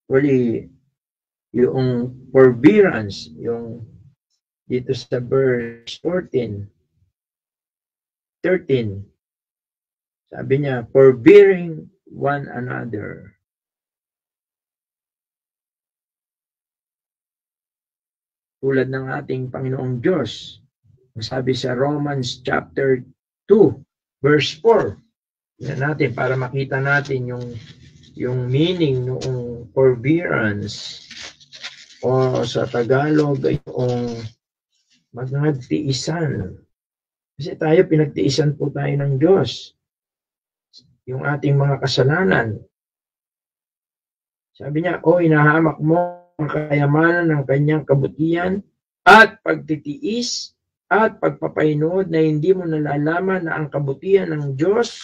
Really, yung forbearance, yung dito sa verse 13, sabi niya, forbearing one another. Tulad ng ating Panginoong Diyos. Sabi sa Romans chapter 2, verse 4. Yan natin para makita natin yung meaning ng forbearance. O sa Tagalog ay yung magtiisan. Kasi tayo, pinagtiisan po tayo ng Diyos. Yung ating mga kasalanan. Sabi niya, inahamak mo ang kayamanan ng kanyang kabutihan at pagtitiis at pagpapainood na hindi mo nalalaman na ang kabutihan ng Diyos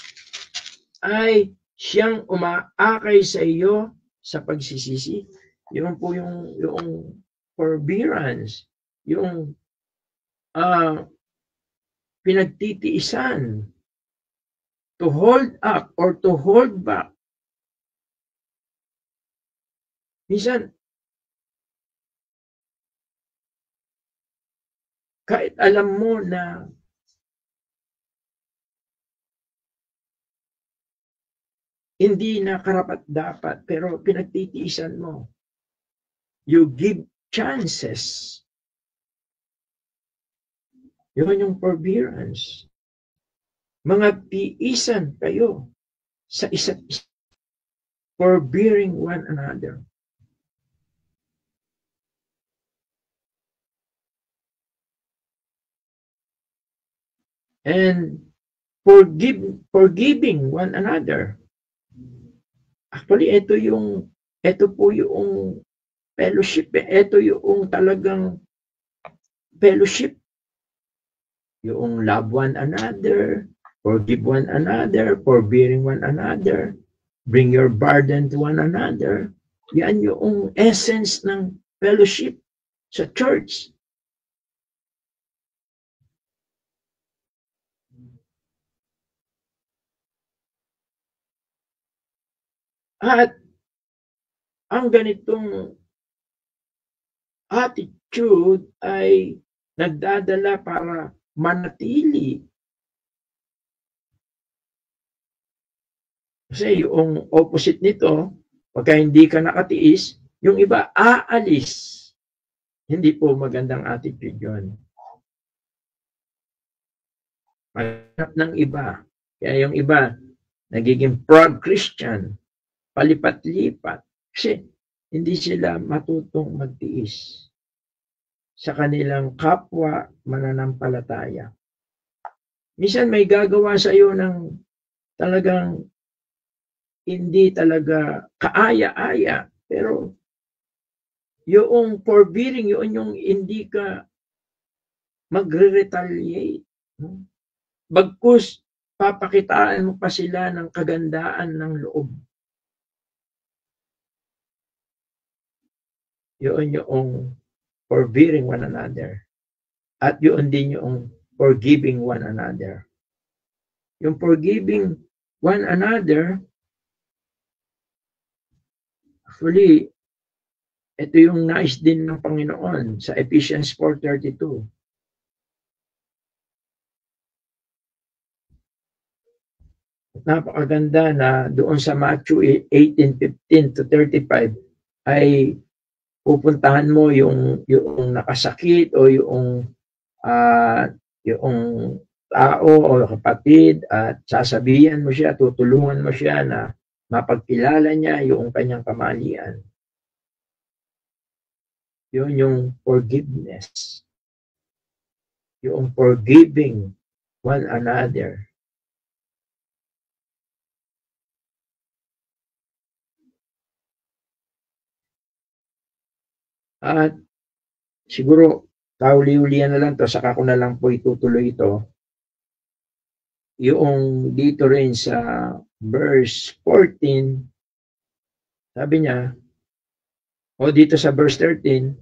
ay siyang umaakay sa iyo sa pagsisisi. Yun po yung forbearance, yung pinagtitiisan, to hold up or to hold back. Minsan, kahit alam mo na hindi na karapat-dapat, pero pinagtitiisan mo. You give chances. Yun yung forbearance. Mga tiisan kayo sa isa't isa. Forbearing one another. And forgiving one another. Actually, ito po yung fellowship. Ito yung talagang fellowship. Yung love one another, forgive one another, forbearing one another, bring your burden to one another. Yan yung essence ng fellowship sa church. At ang ganitong attitude ay nagdadala para manatili. Kasi yung opposite nito, pagka hindi ka nakatiis, yung iba aalis. Hindi po magandang attitude yun. Maghanap ng iba. Kaya yung iba, nagiging proud Christian, palipat-lipat. Kasi hindi sila matutong magtiis sa kanilang kapwa mananampalataya. Minsan may gagawa sa iyo ng talagang hindi talaga kaaya-aya, pero yung forbearing, yun yung hindi ka magre-retaliate. Bagkus, papakitaan mo pa sila ng kagandaan ng loob. Yun yung forbearing one another. At yun din yung forgiving one another. Yung forgiving one another, actually, Ito yung nais din ng Panginoon sa Ephesians 4:32. Napakaganda na doon sa Matthew 18:15-35 ay pupuntahan mo yung nakasakit o yung tao o kapatid at sasabihan mo siya, tutulungan mo siya na mapagkilala niya yung kanyang kamalian. Yun yung forgiveness. Yung forgiving one another. At siguro, kauli-ulian na lang to, saka ko na lang po itutuloy ito. Yung dito rin sa verse 14, sabi niya, o dito sa verse 13,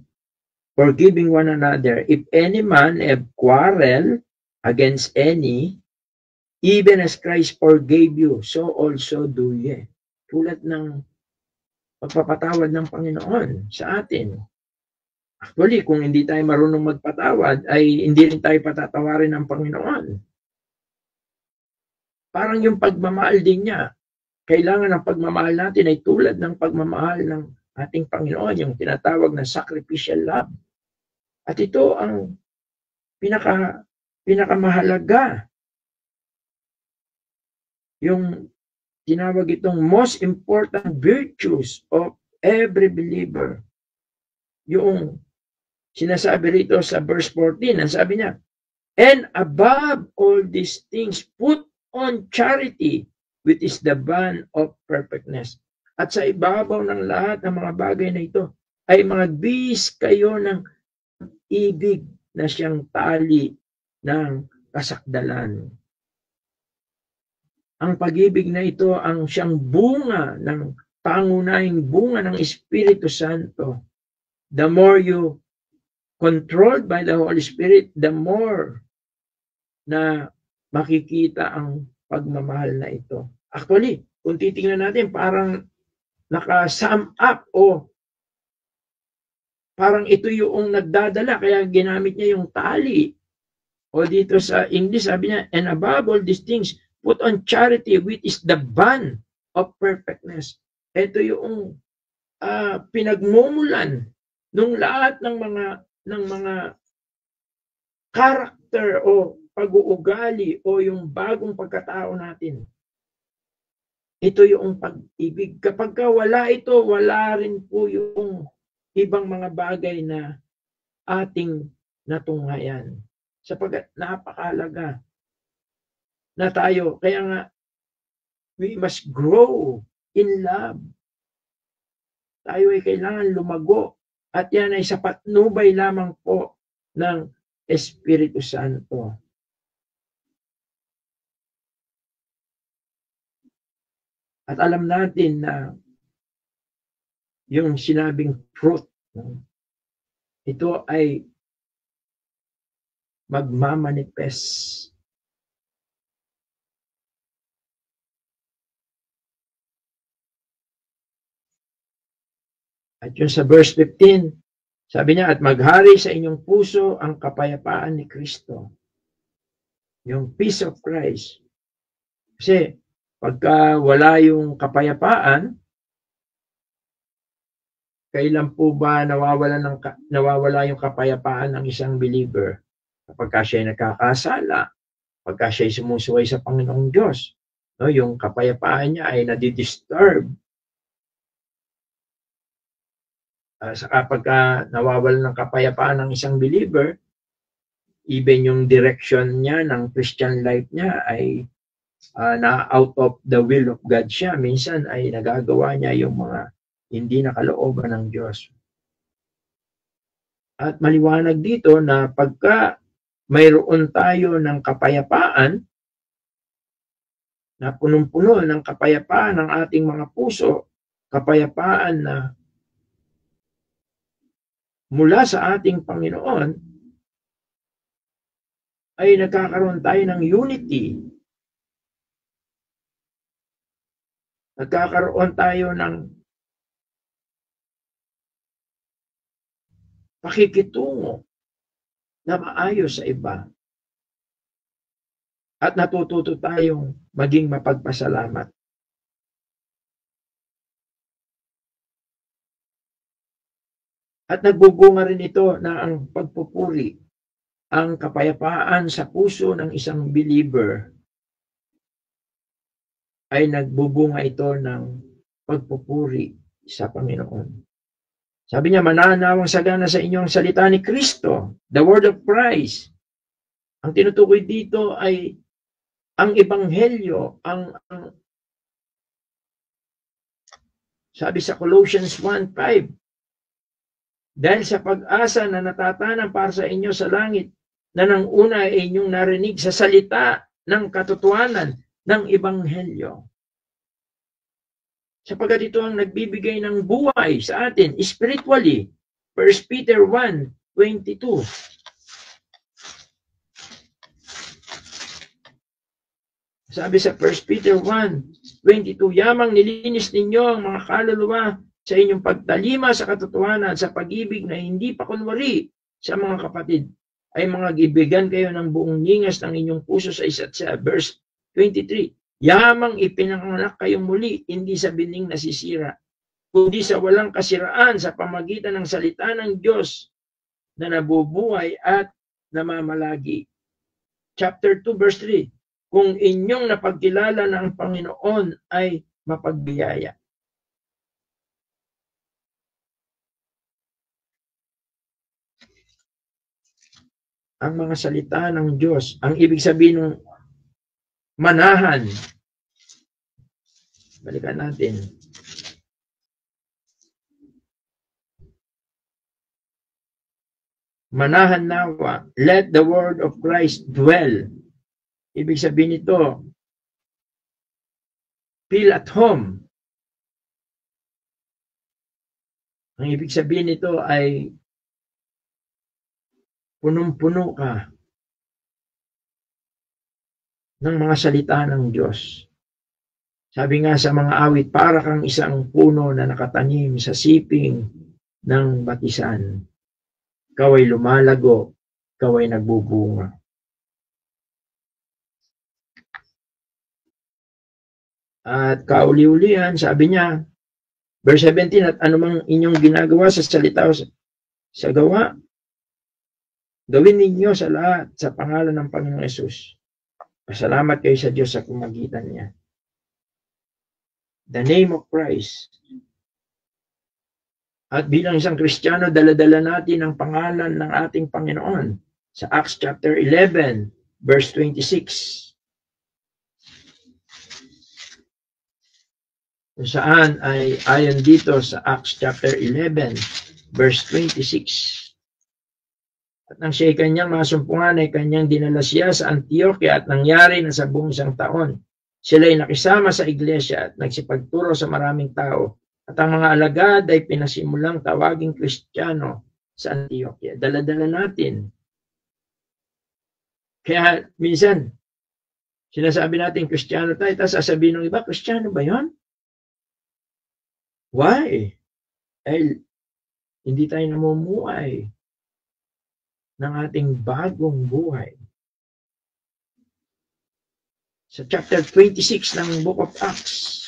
forgiving one another, if any man have quarrel against any, even as Christ forgave you, so also do ye. Tulad ng pagpapatawad ng Panginoon sa atin. Actually, kung hindi tayo marunong magpatawad, ay hindi rin tayo patatawarin ng Panginoon. Parang yung pagmamahal din niya. Kailangan ng pagmamahal natin ay tulad ng pagmamahal ng ating Panginoon, yung tinatawag na sacrificial love. At ito ang pinakamahalaga. Yung tinawag itong most important virtues of every believer. Yung sinasabi rito sa verse 14, ang sabi niya, and above all these things, put on charity, which is the bond of perfectness. At sa ibabaw ng lahat ng mga bagay na ito, ay magbihis kayo ng ibig na siyang tali ng kasakdalan. Ang pag-ibig na ito ang siyang bunga ng pangunahing bunga ng Espiritu Santo. The more you controlled by the Holy Spirit, the more na makikita ang pagmamahal na ito. Actually, kung titingnan natin, parang naka-sum up o parang ito yung nagdadala, kaya ginamit niya yung tali. O dito sa English, sabi niya, and above all these things, put on charity, which is the bond of perfectness. Ito yung pinagmumulan ng lahat ng mga character o pag-uugali o yung bagong pagkatao natin. Ito yung pag-ibig. Kapag wala ito, wala rin po yung ibang mga bagay na ating natunghayan. Sapagkat napakalaga na tayo. Kaya nga, we must grow in love. Tayo ay kailangan lumago. At yan ay sa patnubay lamang po ng Espiritu Santo. At alam natin na yung sinabing fruit, ito ay magmamanifest. At yun sa verse 15, sabi niya, at maghari sa inyong puso ang kapayapaan ni Kristo. Yung peace of Christ. Kasi pagka wala yung kapayapaan, kailan po ba nawawala yung kapayapaan ng isang believer? Kapag siya ay nakakasala, pagka siya ay sumusuway sa Panginoong Diyos, no, yung kapayapaan niya ay nadidisturb. Saka pagka nawawala ng kapayapaan ng isang believer, even yung direction niya ng Christian life niya ay na out of the will of God siya. Minsan ay nagagawa niya yung mga hindi nakalooban ng Diyos. At maliwanag dito na pagka mayroon tayo ng kapayapaan, na punong-puno ng kapayapaan ng ating mga puso, kapayapaan na mula sa ating Panginoon, ay nagkakaroon tayo ng unity. Nagkakaroon tayo ng pakikitungo na maayos sa iba. At natututo tayong maging mapagpasalamat. At nagbubunga rin ito na ang pagpupuri, ang kapayapaan sa puso ng isang believer ay nagbubunga ito ng pagpupuri sa Panginoon. Sabi niya, mananawang sagana sa inyo ang salita ni Kristo, the word of Christ. Ang tinutukoy dito ay ang ebanghelyo, sabi sa Colossians 1:5, dahil sa pag-asa na natatanan para sa inyo sa langit, na nang una ay inyong narinig sa salita ng katotohanan ng ebanghelyo. Sapagkat ito ang nagbibigay ng buhay sa atin spiritually. 1 Peter 1:22. Sabi sa 1 Peter 1:22, yamang nilinis ninyo ang mga kaluluwa sa inyong pagtalima sa katotohanan, sa pag-ibig na hindi pa kunwari sa mga kapatid, ay mga gibigan kayo ng buong ningas ng inyong puso sa isa't isa. Verse 23, yamang ipinanganak kayong muli, hindi sa bining nasisira, kundi sa walang kasiraan sa pamagitan ng salita ng Diyos na nabubuhay at namamalagi. Chapter 2, verse 3, kung inyong napagkilala na ang Panginoon ay mapagbiyaya. Ang mga salita ng Diyos, ang ibig sabihin ng manahan. Balikan natin. Manahan nawa, let the word of Christ dwell. Ibig sabihin nito, feel at home. Ang ibig sabihin nito ay punong-puno ka ng mga salita ng Diyos. Sabi nga sa mga awit, para kang isang puno na nakatanim sa siping ng batisan. Ikaw ay lumalago, ikaw ay nagbubunga. At kauli-ulihan, sabi niya, verse 17, at anumang inyong ginagawa sa salita o sa gawa, gawin ninyo sa lahat sa pangalan ng Panginoong Hesus. Pasalamat kayo sa Diyos sa pamagitan niya. The name of Christ. At bilang isang Kristiyano, dala-dala natin ang pangalan ng ating Panginoon. Sa Acts chapter 11, verse 26. Kung saan ay ayon dito sa Acts chapter 11, verse 26. At nang siya ay kanyang masumpungan ay kanyang dinala siya sa Antioquia at nangyari na sa buong isang taon. Sila ay nakisama sa iglesia at nagsipagturo sa maraming tao. At ang mga alagad ay pinasimulang tawaging Kristiyano sa Antioquia. Dala-dala natin. Kaya minsan, sinasabi natin Kristiyano tayo, tapos sasabihin ng iba, Kristiyano ba yun? Why? Hindi tayo namumuhay ng ating bagong buhay. Sa chapter 26 ng Book of Acts,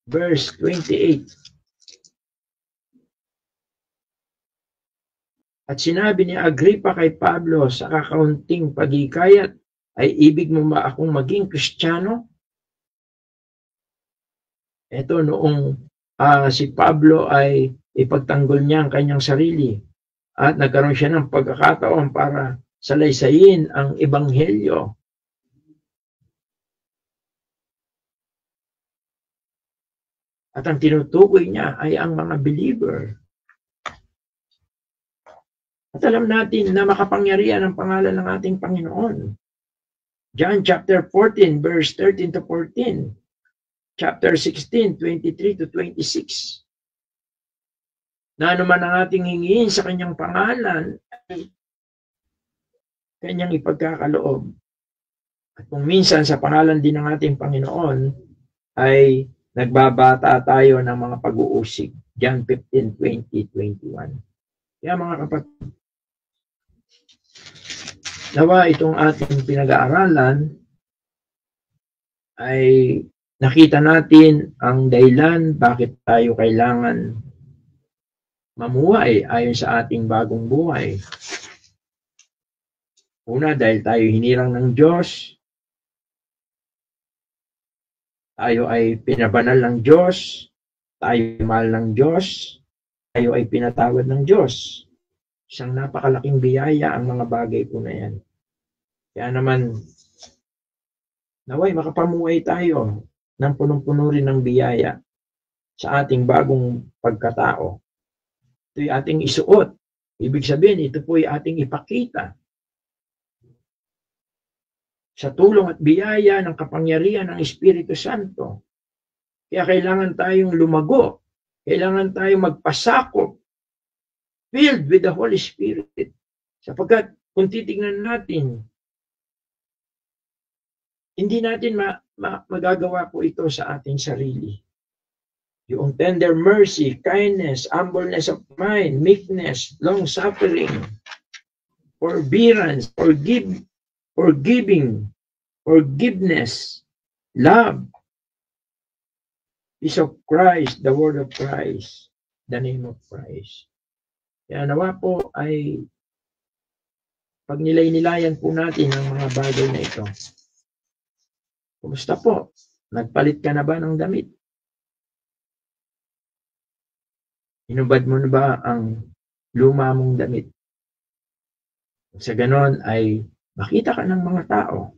verse 28. At sinabi ni Agrippa kay Pablo, sa kakaunting pagikayat, ay ibig mo ba akong maging Kristiyano? Ito noong si Pablo ay ipagtanggol niya ang kanyang sarili at nagkaroon siya ng pagkakataon para salaysayin ang ebanghelyo. At ang tinutukoy niya ay ang mga believer. At alam natin na makapangyarihan ang pangalan ng ating Panginoon. John chapter 14, verse 13 to 14. Chapter 16, 23 to 26. Na anuman ang ating hingiin sa kanyang pangalan ay kanyang ipagkakaloob. At kung minsan sa pangalan din ng ating Panginoon ay nagbabata tayo ng mga pag-uusig. John 15, 20, 21. Kaya mga kapatid, nawa itong ating pinag-aaralan ay nakita natin ang dahilan bakit tayo kailangan mamuhay ayon sa ating bagong buhay. Una, dahil tayo hinirang ng Diyos, tayo ay pinabanal ng Diyos, tayo mahal ng Diyos, tayo ay pinatawad ng Diyos. Isang napakalaking biyaya ang mga bagay po na yan. Kaya naman, naway makapamuhay tayo ng punong-puno rin ng biyaya sa ating bagong pagkatao. Ito'y ating isuot. Ibig sabihin, ito po'y ating ipakita sa tulong at biyaya ng kapangyarihan ng Espiritu Santo. Kaya kailangan tayong lumago. Kailangan tayong magpasakop, filled with the Holy Spirit. Sapagkat kung titignan natin, hindi natin magagawa po ito sa ating sarili. Yung tender mercy, kindness, humbleness of mind, meekness, long-suffering, forbearance, forgiving, forgiveness, love, peace of Christ, the word of Christ, the name of Christ. Kaya nawa po ay pag nilay-nilayan po natin ang mga bagay na ito. Kumusta po? Nagpalit ka na ba ng damit? Inubad mo na ba ang luma mong damit? Sa ganon ay makita ka ng mga tao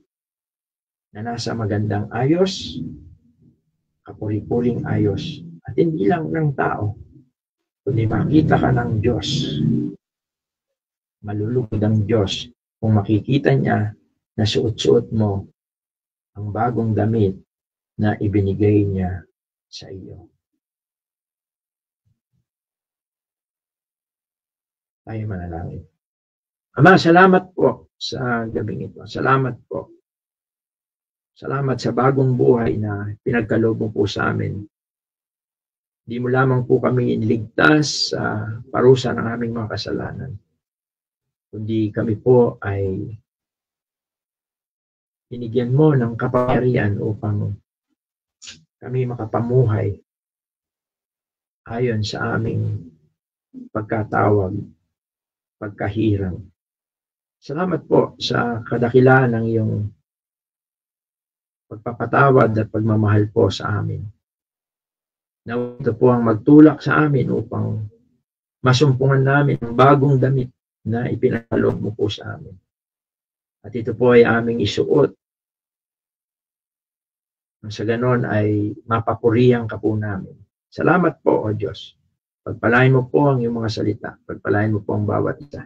na nasa magandang ayos, kapuri-puring ayos, at hindi lang ng tao, kundi makita ka ng Diyos. Malulugod ang Diyos kung makikita niya na suot-suot mo ang bagong damit na ibinigay niya sa iyo. Tayo manalangin. Ama, salamat po sa gabing ito. Salamat po. Salamat sa bagong buhay na pinagkaloob mo po sa amin. Hindi mo lamang po kami iniligtas sa parusa ng aming mga kasalanan, kundi kami po ay binigyan mo ng kapangyarihan upang kami makapamuhay ayon sa aming pagkatawag, pagkahirang. Salamat po sa kadakilaan ng iyong pagpapatawad at pagmamahal po sa amin. Naway ito po ang magtulak sa amin upang masumpungan namin ang bagong damit na ipinaloob mo po sa amin. At ito po ay aming isuot. Sa ganon ay mapapurihan ka po namin. Salamat po, O Diyos. Pagpalain mo po ang iyong mga salita. Pagpalain mo po ang bawat isa.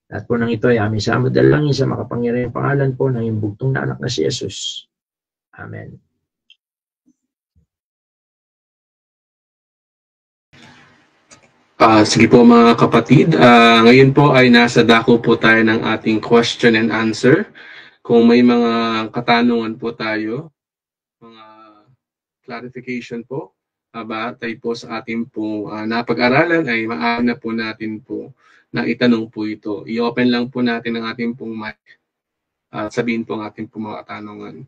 At po nang ito ay aming samudalangin sa makapangyarihang pangalan po ng iyong bugtong na anak na si Jesus. Amen. Sige po mga kapatid, ngayon po ay nasa dako po tayo ng ating question and answer. Kung may mga katanungan po tayo, mga clarification po, batay po sa ating po napag-aralan ay maaari na po natin po na itanong po ito. I-open lang po natin ang ating pong mic at sabihin po ang ating pong mga katanungan.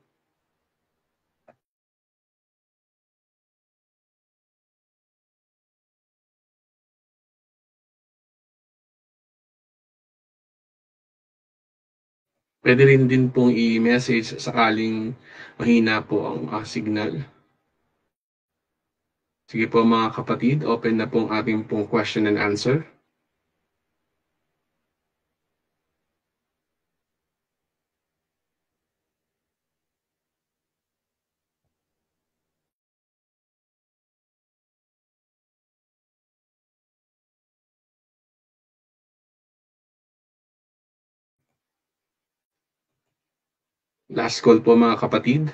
Pwede rin din pong i-message sakaling mahina po ang signal. Sige po mga kapatid, open na po ang ating pong question and answer. Last call po mga kapatid.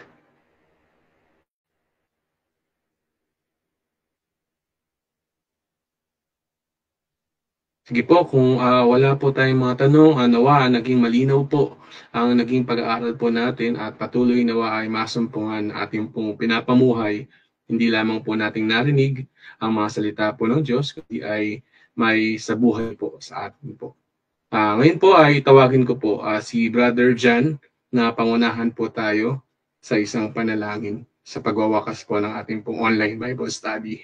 Sige po, kung wala po tayong mga tanong, nawa naging malinaw po ang naging pag-aaral po natin at patuloy nawa ay masumpungan ating pong pinapamuhay hindi lamang po nating narinig ang mga salita po ng Diyos, kundi ay may sa buhay po sa atin po. Ngayon po ay tawagin ko po si Brother Jan na pangunahan po tayo sa isang panalangin sa pagwawakas po ng ating pong online Bible study.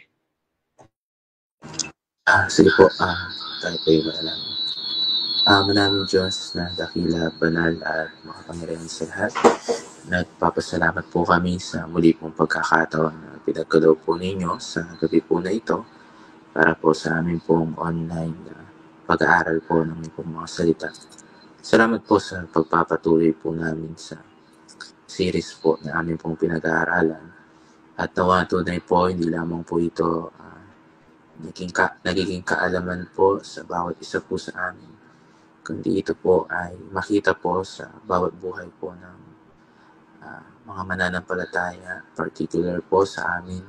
Sige po, tayo po yung manalangin. Maraming Diyos na dakila, banal at makapangyarihan sa lahat. Nagpapasalamat po kami sa muli pong pagkakataon na pinagkaloob po ninyo sa gabi po na ito para po sa amin pong online pag-aaral po ng pong mga salita. Salamat po sa pagpapatuloy po namin sa series po na amin pong pinag-aaralan. At nawa tunay po, hindi lamang po ito nagiging kaalaman po sa bawat isa po sa amin, kundi ito po ay makita po sa bawat buhay po ng mga mananampalataya, particular po sa amin,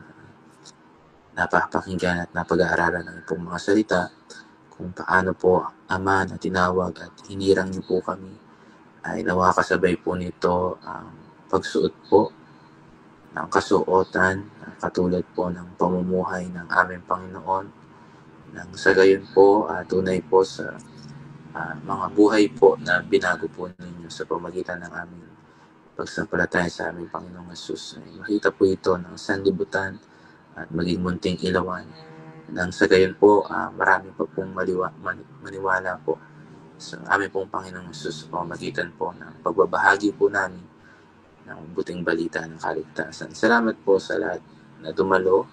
napapakinggan at napag-aaralan ng pong mga salita, kung paano po Ama na tinawag at hinirang niyo po kami, ay nawakasabay po nito ang pagsuot po ng kasuotan, katulad po ng pamumuhay ng aming Panginoon, nang sa gayon po tunay po sa mga buhay po na binago po ninyo sa pamagitan ng aming pagsampalataya sa aming Panginoong Hesus. Ay makita po ito ng sanlibutan at maging munting ilawan. Nang sa gayon po, marami pa pong maniwala po sa aming pong Panginoong Hesus sa pamagitan po ng pagbabahagi po namin ng buting balita ng kaligtasan. Salamat po sa lahat na dumalo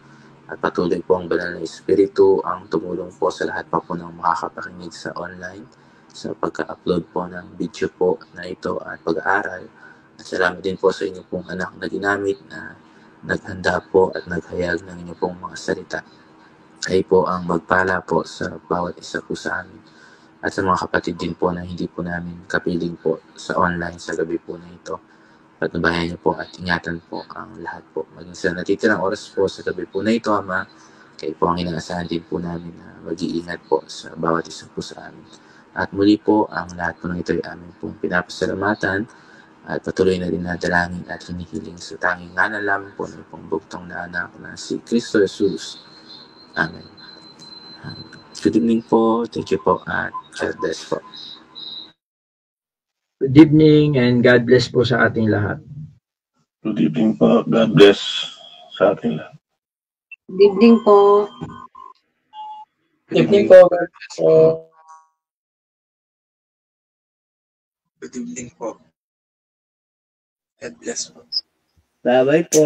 at patuloy po ang banal na Espiritu ang tumulong po sa lahat pa po ng makakapakinig sa online sa pagka-upload po ng video po na ito at pag-aaral. At salamat din po sa inyo pong anak na ginamit na naghanda po at naghayag ng inyo pong mga salita. Ay po ang magpala po sa bawat isa po sa amin at sa mga kapatid din po na hindi po namin kapiling po sa online sa gabi po na ito. At nabayan niyo po at ingatan po ang lahat po. Maging sa natitirang oras po sa gabi po na ito, Ama, kayo po ang inaasahan din po namin na mag-iingat po sa bawat isa po sa amin. At muli po, ang lahat po ng ito ay amin pong pinapasalamatan at patuloy na rin nadalangin at hinihiling sa tanging ngalan lamang po ng pong bugtong na anak na si Kristo Jesus. Amen. Good evening po. Thank you po at God bless po. Good evening and God bless po sa ating lahat. Good evening po. God bless sa ating lahat. Good evening po. Good evening po. Good evening po. God bless po. Bye-bye po.